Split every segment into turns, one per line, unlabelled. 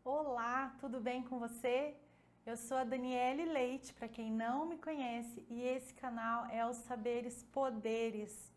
Olá, tudo bem com você? Eu sou a Daniele Leite, para quem não me conhece, e esse canal é os Saberes Poderes.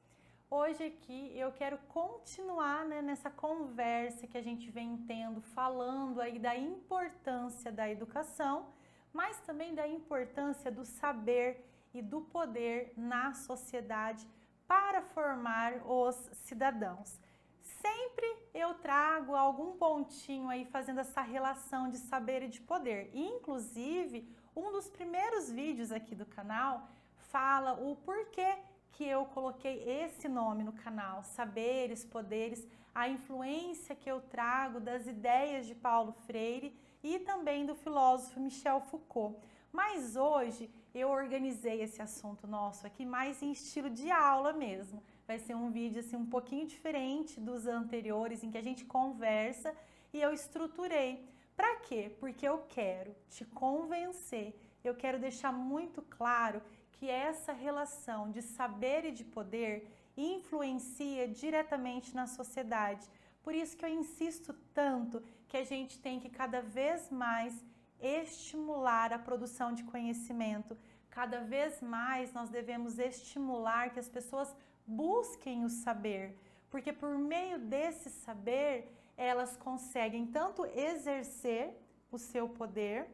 Hoje aqui eu quero continuar nessa conversa que a gente vem tendo, falando aí da importância da educação, mas também da importância do saber e do poder na sociedade para formar os cidadãos. Sempre eu trago algum pontinho aí fazendo essa relação de saber e de poder. E, inclusive, um dos primeiros vídeos aqui do canal fala o porquê que eu coloquei esse nome no canal, Saberes, Poderes, a influência que eu trago das ideias de Paulo Freire e também do filósofo Michel Foucault. Mas hoje eu organizei esse assunto nosso aqui mais em estilo de aula mesmo. Vai ser um vídeo assim um pouquinho diferente dos anteriores em que a gente conversa e eu estruturei. Para quê? Porque eu quero te convencer, eu quero deixar muito claro que essa relação de saber e de poder influencia diretamente na sociedade. Por isso que eu insisto tanto que a gente tem que cada vez mais estimular a produção de conhecimento. Cada vez mais nós devemos estimular que as pessoas busquem o saber, porque por meio desse saber elas conseguem tanto exercer o seu poder,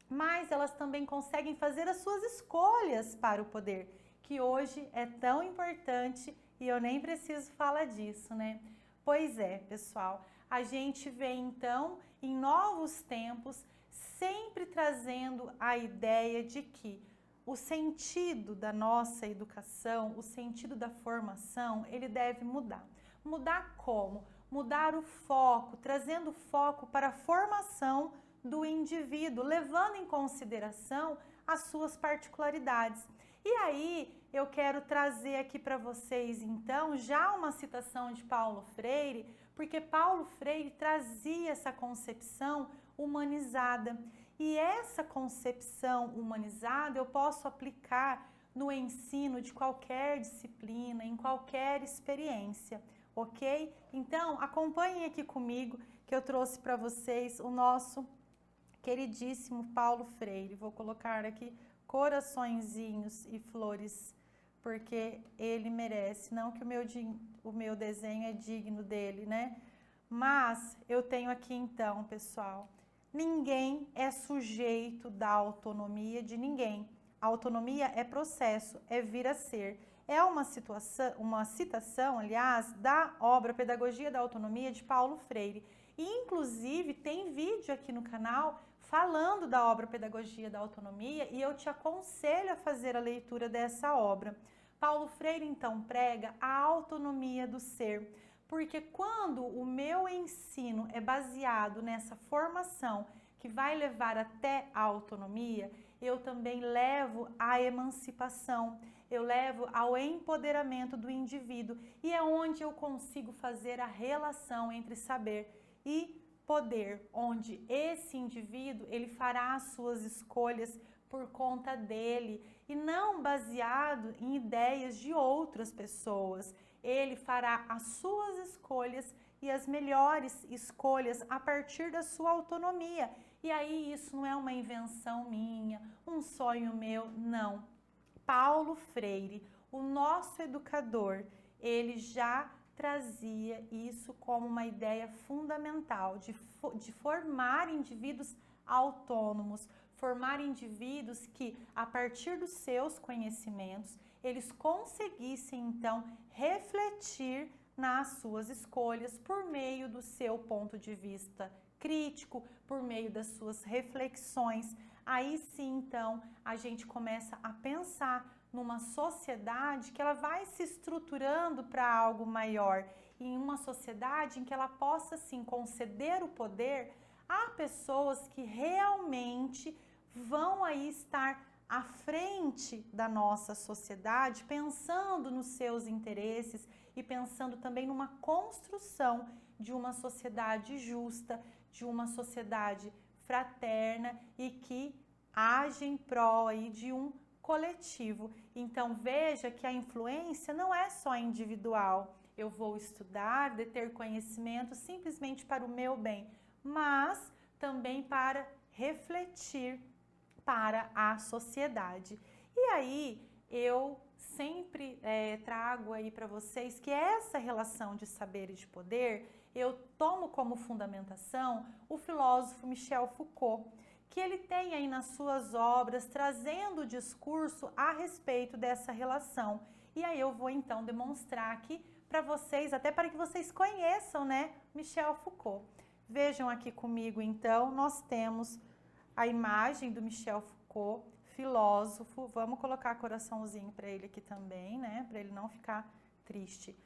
mas elas também conseguem fazer as suas escolhas para o poder, que hoje é tão importante e eu nem preciso falar disso, né? Pois é, pessoal, a gente vê então em novos tempos sempre trazendo a ideia de que o sentido da nossa educação, o sentido da formação, ele deve mudar. Mudar como? Mudar o foco, trazendo foco para a formação do indivíduo, levando em consideração as suas particularidades. E aí eu quero trazer aqui para vocês então já uma citação de Paulo Freire, porque Paulo Freire trazia essa concepção humanizada. E essa concepção humanizada eu posso aplicar no ensino de qualquer disciplina, em qualquer experiência, ok? Então acompanhem aqui comigo que eu trouxe para vocês o nosso queridíssimo Paulo Freire. Vou colocar aqui coraçõezinhos e flores, porque ele merece. Não que o meu desenho é digno dele, né? Mas eu tenho aqui então, pessoal, ninguém é sujeito da autonomia de ninguém. A autonomia é processo, é vir a ser. É uma citação, aliás, da obra Pedagogia da Autonomia de Paulo Freire. E, inclusive, tem vídeo aqui no canal falando da obra Pedagogia da Autonomia e eu te aconselho a fazer a leitura dessa obra. Paulo Freire, então, prega a autonomia do ser, porque quando o meu ensino é baseado nessa formação que vai levar até a autonomia, eu também levo à emancipação, eu levo ao empoderamento do indivíduo e é onde eu consigo fazer a relação entre saber e poder, onde esse indivíduo ele fará as suas escolhas por conta dele e não baseado em ideias de outras pessoas. Ele fará as suas escolhas e as melhores escolhas a partir da sua autonomia. E aí isso não é uma invenção minha, um sonho meu, não. Paulo Freire, o nosso educador, ele já trazia isso como uma ideia fundamental de formar indivíduos autônomos, formar indivíduos que, a partir dos seus conhecimentos, eles conseguissem então refletir nas suas escolhas por meio do seu ponto de vista crítico, por meio das suas reflexões. Aí sim, então, a gente começa a pensar numa sociedade que ela vai se estruturando para algo maior, em uma sociedade em que ela possa sim conceder o poder a pessoas que realmente vão aí estar à frente da nossa sociedade, pensando nos seus interesses e pensando também numa construção de uma sociedade justa, de uma sociedade fraterna e que age em prol aí de um coletivo. Então veja que a influência não é só individual. Eu vou estudar, deter conhecimento simplesmente para o meu bem, mas também para refletir para a sociedade. E aí eu sempre trago aí para vocês que essa relação de saber e de poder, eu tomo como fundamentação o filósofo Michel Foucault, que ele tem aí nas suas obras trazendo o discurso a respeito dessa relação. E aí eu vou então demonstrar aqui para vocês, até para que vocês conheçam, né, Michel Foucault. Vejam aqui comigo então, nós temos a imagem do Michel Foucault, filósofo. Vamos colocar coraçãozinho para ele aqui também, né, para ele não ficar triste.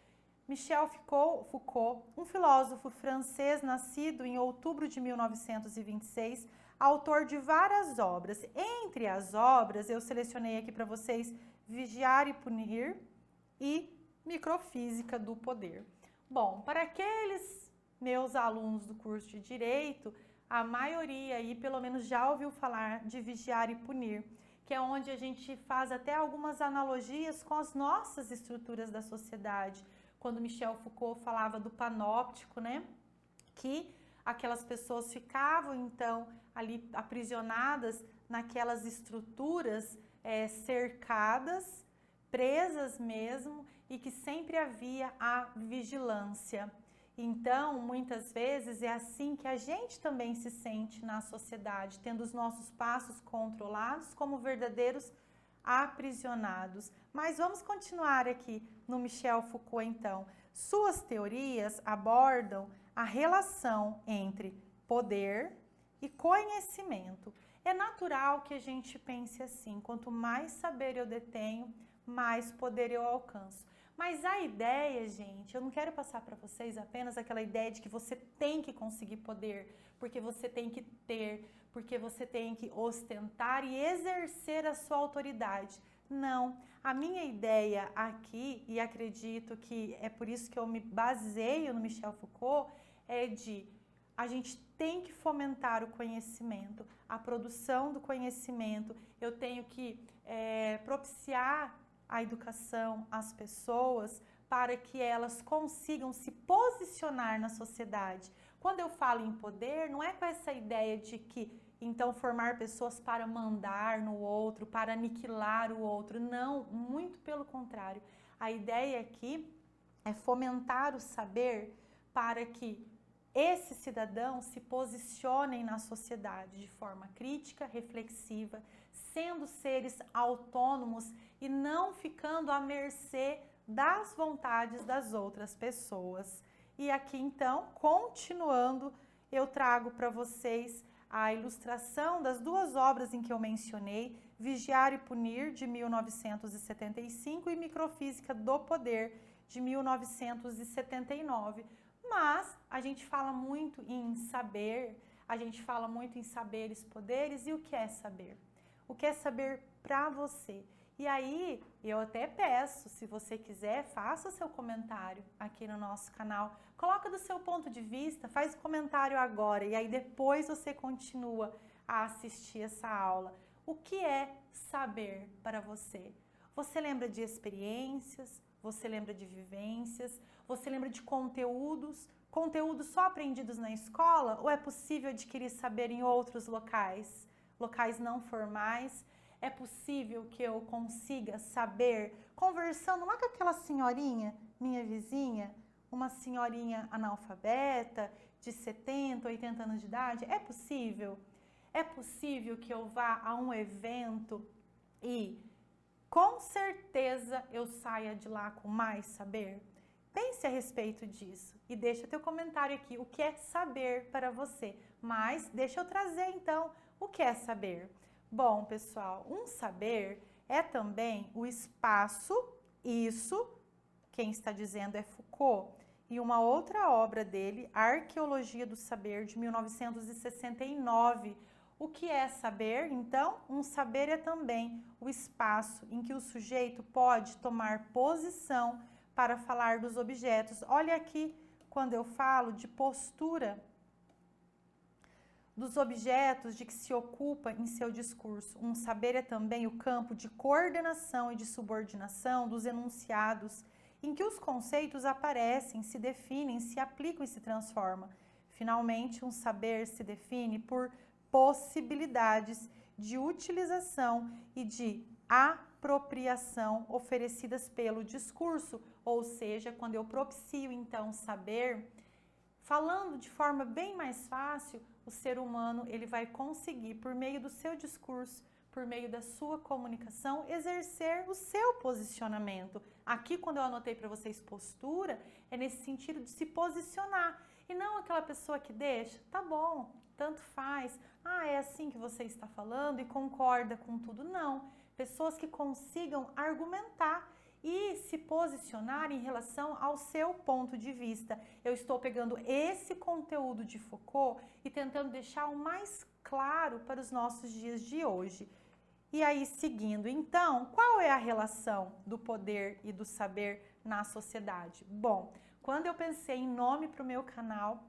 Michel Foucault, um filósofo francês nascido em outubro de 1926, autor de várias obras. Entre as obras, eu selecionei aqui para vocês Vigiar e Punir e Microfísica do Poder. Bom, para aqueles meus alunos do curso de Direito, a maioria aí pelo menos já ouviu falar de Vigiar e Punir, que é onde a gente faz até algumas analogias com as nossas estruturas da sociedade. Quando Michel Foucault falava do panóptico, né, que aquelas pessoas ficavam então ali aprisionadas naquelas estruturas cercadas, presas mesmo, e que sempre havia a vigilância. Então, muitas vezes é assim que a gente também se sente na sociedade, tendo os nossos passos controlados como verdadeiros aprisionados. Mas vamos continuar aqui no Michel Foucault então. Suas teorias abordam a relação entre poder e conhecimento. É natural que a gente pense assim, quanto mais saber eu detenho, mais poder eu alcanço. Mas a ideia, gente, eu não quero passar para vocês apenas aquela ideia de que você tem que conseguir poder, porque você tem que ter, porque você tem que ostentar e exercer a sua autoridade. Não, a minha ideia aqui, e acredito que é por isso que eu me baseio no Michel Foucault, é de a gente tem que fomentar o conhecimento, a produção do conhecimento. Eu tenho que propiciar a educação às pessoas para que elas consigam se posicionar na sociedade. Quando eu falo em poder, não é com essa ideia de que então formar pessoas para mandar no outro, para aniquilar o outro. Não, muito pelo contrário. A ideia aqui é fomentar o saber para que esses cidadãos se posicionem na sociedade de forma crítica, reflexiva, sendo seres autônomos e não ficando à mercê das vontades das outras pessoas. E aqui então, continuando, eu trago para vocês a ilustração das duas obras em que eu mencionei, Vigiar e Punir, de 1975, e Microfísica do Poder, de 1979. Mas a gente fala muito em saber, a gente fala muito em saberes, poderes, e o que é saber? O que é saber para você? E aí, eu até peço, se você quiser, faça seu comentário aqui no nosso canal. Coloca do seu ponto de vista, faz comentário agora, e aí depois você continua a assistir essa aula. O que é saber para você? Você lembra de experiências? Você lembra de vivências? Você lembra de conteúdos só aprendidos na escola? Ou é possível adquirir saber em outros locais não formais? É possível que eu consiga saber conversando lá com aquela senhorinha, minha vizinha, uma senhorinha analfabeta de 70, 80 anos de idade? É possível? É possível que eu vá a um evento e com certeza eu saia de lá com mais saber? Pense a respeito disso e deixa teu comentário aqui, o que é saber para você. Mas deixa eu trazer então, o que é saber? Bom, pessoal, um saber é também o espaço, isso, quem está dizendo é Foucault, e uma outra obra dele, Arqueologia do Saber, de 1969. O que é saber? Então, um saber é também o espaço em que o sujeito pode tomar posição para falar dos objetos. Olha aqui, quando eu falo de postura dos objetos de que se ocupa em seu discurso. Um saber é também o campo de coordenação e de subordinação dos enunciados, em que os conceitos aparecem, se definem, se aplicam e se transformam. Finalmente, um saber se define por possibilidades de utilização e de apropriação oferecidas pelo discurso, ou seja, quando eu propicio então saber, falando de forma bem mais fácil, o ser humano ele vai conseguir, por meio do seu discurso, por meio da sua comunicação, exercer o seu posicionamento. Aqui, quando eu anotei para vocês postura, é nesse sentido de se posicionar. E não aquela pessoa que deixa, tá bom, tanto faz. Ah, é assim que você está falando e concorda com tudo. Não. Pessoas que consigam argumentar e se posicionar em relação ao seu ponto de vista. Eu estou pegando esse conteúdo de Foucault e tentando deixar o mais claro para os nossos dias de hoje. E aí, seguindo, então, qual é a relação do poder e do saber na sociedade? Bom, quando eu pensei em nome para o meu canal,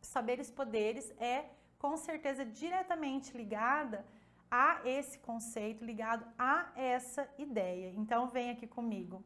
Saberes Poderes é com certeza diretamente ligada a esse conceito, ligado a essa ideia. Então, vem aqui comigo.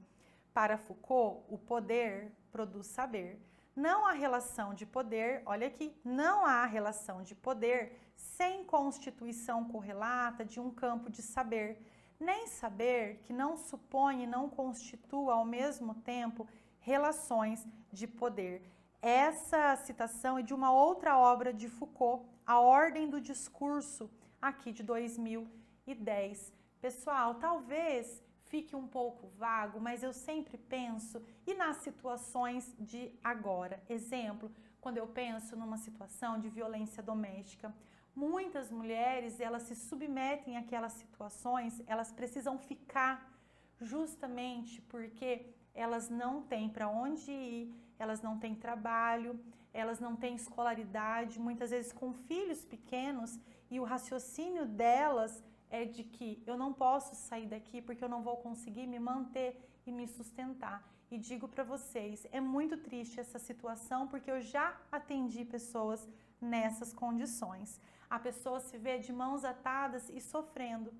Para Foucault, o poder produz saber. Não há relação de poder, olha aqui, não há relação de poder sem constituição correlata de um campo de saber, nem saber que não supõe e não constitua ao mesmo tempo relações de poder. Essa citação é de uma outra obra de Foucault, A Ordem do Discurso, aqui de 2010. Pessoal, talvez fique um pouco vago, mas eu sempre penso e nas situações de agora. Exemplo, quando eu penso numa situação de violência doméstica, muitas mulheres, elas se submetem àquelas situações, elas precisam ficar justamente porque elas não têm para onde ir, elas não têm trabalho, elas não têm escolaridade, muitas vezes com filhos pequenos, e o raciocínio delas é de que eu não posso sair daqui porque eu não vou conseguir me manter e me sustentar. E digo para vocês, é muito triste essa situação porque eu já atendi pessoas nessas condições. A pessoa se vê de mãos atadas e sofrendo.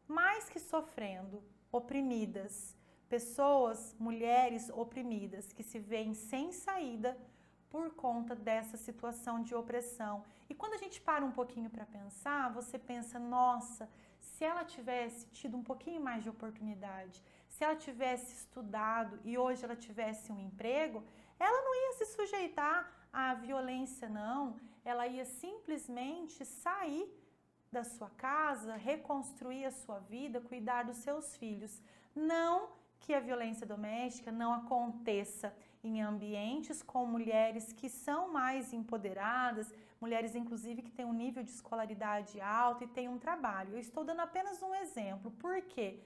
Mais que sofrendo, oprimidas. Pessoas, mulheres oprimidas que se veem sem saída por conta dessa situação de opressão. E quando a gente para um pouquinho para pensar, você pensa, nossa, se ela tivesse tido um pouquinho mais de oportunidade, se ela tivesse estudado e hoje ela tivesse um emprego, ela não ia se sujeitar à violência, não. Ela ia simplesmente sair da sua casa, reconstruir a sua vida, cuidar dos seus filhos. Não que a violência doméstica não aconteça em ambientes com mulheres que são mais empoderadas, mulheres inclusive que têm um nível de escolaridade alto e têm um trabalho. Eu estou dando apenas um exemplo, porque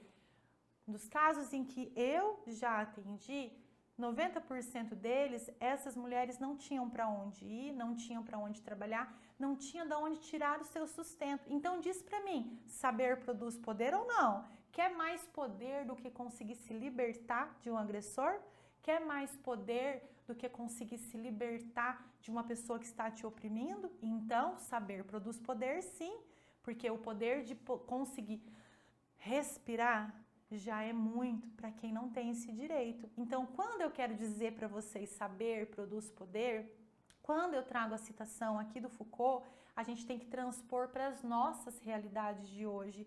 nos casos em que eu já atendi, 90% deles, essas mulheres não tinham para onde ir, não tinham para onde trabalhar, não tinham de onde tirar o seu sustento. Então diz para mim, saber produz poder ou não? Quer mais poder do que conseguir se libertar de um agressor? Quer mais poder do que conseguir se libertar de uma pessoa que está te oprimindo? Então, saber produz poder sim, porque o poder de conseguir respirar já é muito para quem não tem esse direito. Então, quando eu quero dizer para vocês saber produz poder, quando eu trago a citação aqui do Foucault, a gente tem que transpor para as nossas realidades de hoje.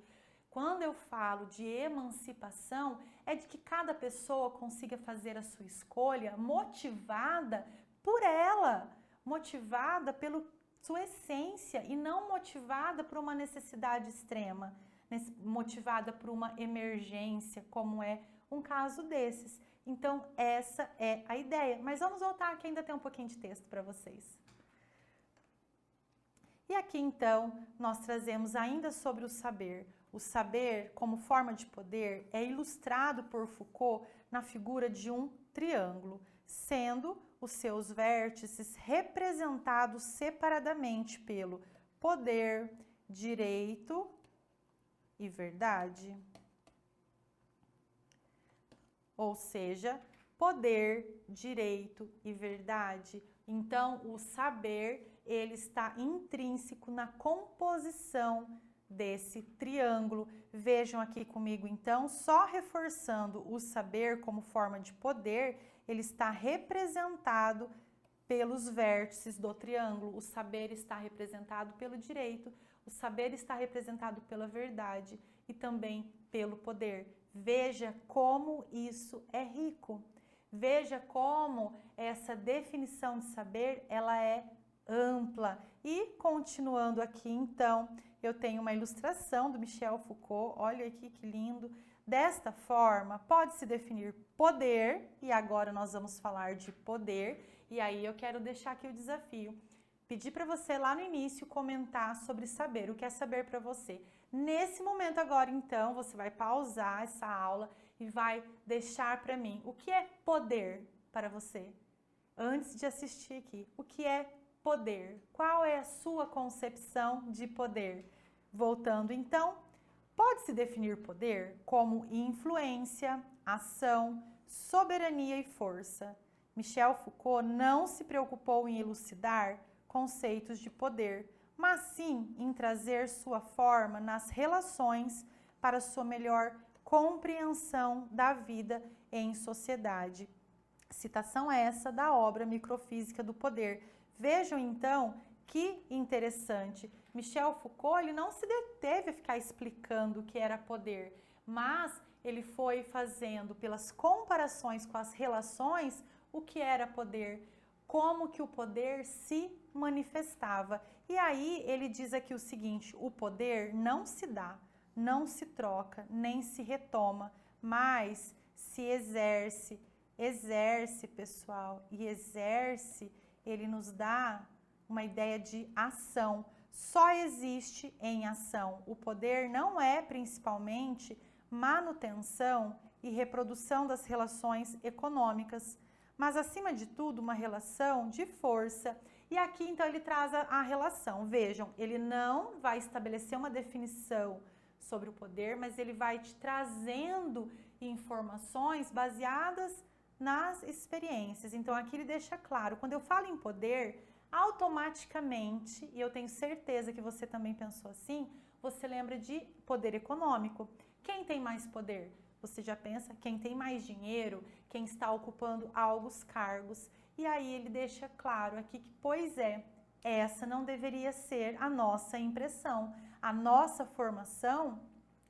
Quando eu falo de emancipação, é de que cada pessoa consiga fazer a sua escolha motivada por ela, motivada pela sua essência e não motivada por uma necessidade extrema, motivada por uma emergência, como é um caso desses. Então, essa é a ideia. Mas vamos voltar que ainda tem um pouquinho de texto para vocês. E aqui, então, nós trazemos ainda sobre o saber. O saber, como forma de poder, é ilustrado por Foucault na figura de um triângulo, sendo os seus vértices representados separadamente pelo poder, direito e verdade. Ou seja, poder, direito e verdade. Então, o saber, ele está intrínseco na composição desse triângulo. Vejam aqui comigo, então, só reforçando o saber como forma de poder, ele está representado pelos vértices do triângulo. O saber está representado pelo direito, o saber está representado pela verdade e também pelo poder. Veja como isso é rico. Veja como essa definição de saber, ela é ampla. E continuando aqui, então, eu tenho uma ilustração do Michel Foucault, olha aqui que lindo. Desta forma, pode-se definir poder, e agora nós vamos falar de poder, e aí eu quero deixar aqui o desafio. Pedir para você lá no início comentar sobre saber, o que é saber para você. Nesse momento agora, então, você vai pausar essa aula e vai deixar para mim o que é poder para você. Antes de assistir aqui, o que é poder? Qual é a sua concepção de poder? Voltando então, pode-se definir poder como influência, ação, soberania e força. Michel Foucault não se preocupou em elucidar conceitos de poder, mas sim em trazer sua forma nas relações para sua melhor compreensão da vida em sociedade. Citação essa da obra Microfísica do Poder. Vejam então que interessante. Michel Foucault ele não se deteve a ficar explicando o que era poder, mas ele foi fazendo pelas comparações com as relações o que era poder, como que o poder se manifestava. E aí ele diz aqui o seguinte: o poder não se dá, não se troca, nem se retoma, mas se exerce. Exerce, pessoal, e exerce, ele nos dá uma ideia de ação. Só existe em ação. O poder não é principalmente manutenção e reprodução das relações econômicas, mas acima de tudo uma relação de força. E aqui então ele traz a relação. Vejam, ele não vai estabelecer uma definição sobre o poder, mas ele vai te trazendo informações baseadas nas experiências. Então aqui ele deixa claro, quando eu falo em poder, automaticamente, e eu tenho certeza que você também pensou assim, você lembra de poder econômico. Quem tem mais poder? Você já pensa quem tem mais dinheiro, quem está ocupando altos cargos. E aí ele deixa claro aqui que, pois é, essa não deveria ser a nossa impressão. A nossa formação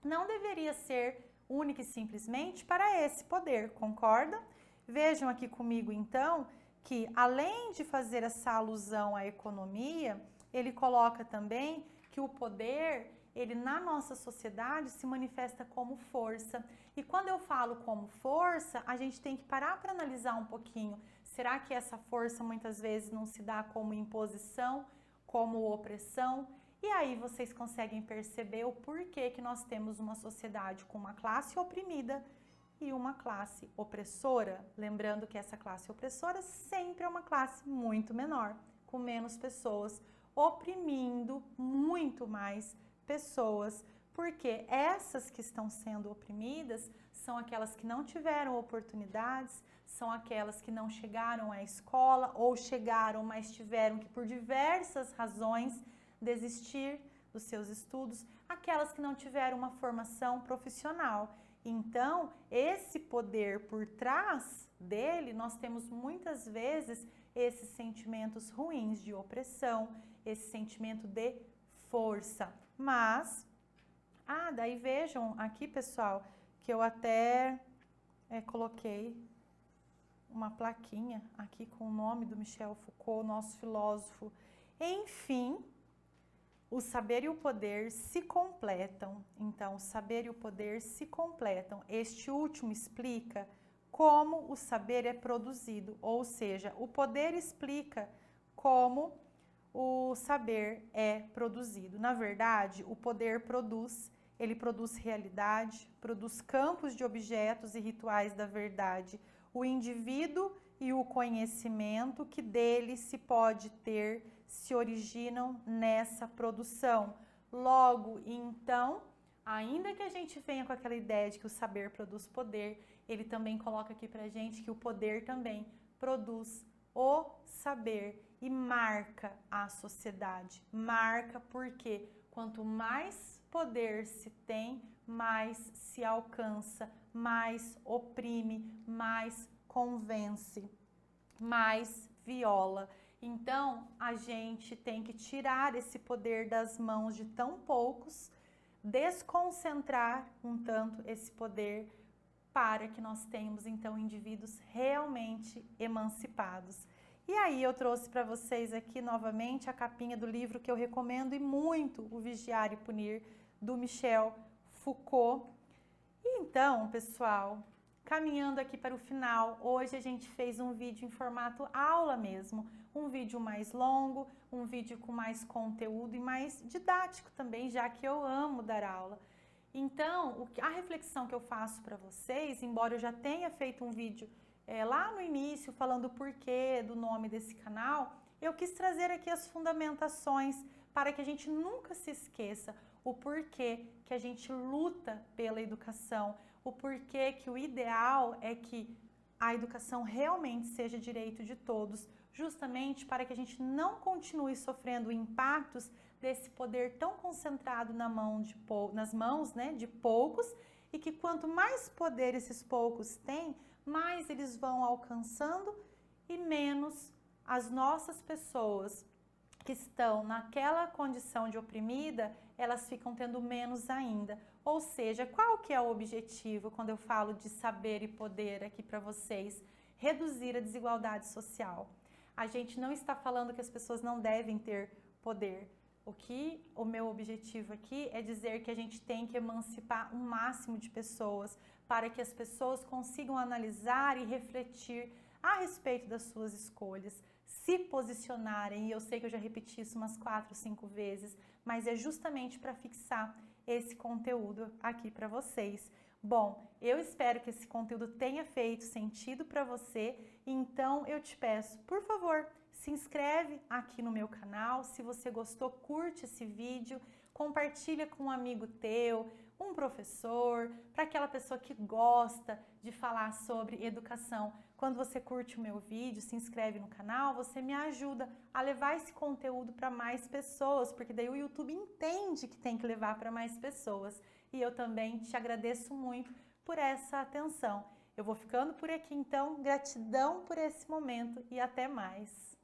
não deveria ser única e simplesmente para esse poder, concorda? Vejam aqui comigo então que além de fazer essa alusão à economia, ele coloca também que o poder, ele na nossa sociedade se manifesta como força. E quando eu falo como força, a gente tem que parar para analisar um pouquinho. Será que essa força muitas vezes não se dá como imposição, como opressão? E aí vocês conseguem perceber o porquê que nós temos uma sociedade com uma classe oprimida e uma classe opressora. Lembrando que essa classe opressora sempre é uma classe muito menor, com menos pessoas, oprimindo muito mais pessoas, porque essas que estão sendo oprimidas são aquelas que não tiveram oportunidades, são aquelas que não chegaram à escola ou chegaram, mas tiveram que por diversas razões desistir dos seus estudos, aquelas que não tiveram uma formação profissional. Então, esse poder por trás dele, nós temos muitas vezes esses sentimentos ruins de opressão, esse sentimento de força. Mas, daí vejam aqui, pessoal, que eu até coloquei uma plaquinha aqui com o nome do Michel Foucault, nosso filósofo. Enfim, o saber e o poder se completam. Então, o saber e o poder se completam. Este último explica como o saber é produzido, ou seja, o poder explica como o saber é produzido. Na verdade, o poder produz, ele produz realidade, produz campos de objetos e rituais da verdade. O indivíduo e o conhecimento que dele se pode ter se originam nessa produção. Logo, então, ainda que a gente venha com aquela ideia de que o saber produz poder, ele também coloca aqui pra gente que o poder também produz o saber e marca a sociedade. Marca porque quanto mais poder se tem, mais se alcança, mais oprime, mais convence, mais viola. Então, a gente tem que tirar esse poder das mãos de tão poucos, desconcentrar um tanto esse poder para que nós tenhamos, então, indivíduos realmente emancipados. E aí eu trouxe para vocês aqui novamente a capinha do livro que eu recomendo e muito, O Vigiar e Punir, do Michel Foucault. E então, pessoal, caminhando aqui para o final, hoje a gente fez um vídeo em formato aula mesmo, um vídeo mais longo, um vídeo com mais conteúdo e mais didático também, já que eu amo dar aula. Então, a reflexão que eu faço para vocês, embora eu já tenha feito um vídeo lá no início falando o porquê do nome desse canal, eu quis trazer aqui as fundamentações para que a gente nunca se esqueça o porquê que a gente luta pela educação, o porquê que o ideal é que a educação realmente seja direito de todos, justamente para que a gente não continue sofrendo impactos desse poder tão concentrado nas mãos, né, de poucos, e que quanto mais poder esses poucos têm, mais eles vão alcançando e menos as nossas pessoas que estão naquela condição de oprimida, elas ficam tendo menos ainda. Ou seja, qual que é o objetivo quando eu falo de saber e poder aqui para vocês? Reduzir a desigualdade social. A gente não está falando que as pessoas não devem ter poder. O meu objetivo aqui é dizer que a gente tem que emancipar o máximo de pessoas para que as pessoas consigam analisar e refletir a respeito das suas escolhas, se posicionarem, e eu sei que eu já repeti isso umas 4, 5 vezes, mas é justamente para fixar esse conteúdo aqui para vocês. Bom, eu espero que esse conteúdo tenha feito sentido para você, então eu te peço, por favor, se inscreve aqui no meu canal, se você gostou, curte esse vídeo, compartilha com um amigo teu, um professor, para aquela pessoa que gosta de falar sobre educação. Quando você curte o meu vídeo, se inscreve no canal, você me ajuda a levar esse conteúdo para mais pessoas, porque daí o YouTube entende que tem que levar para mais pessoas. E eu também te agradeço muito por essa atenção. Eu vou ficando por aqui então, gratidão por esse momento e até mais.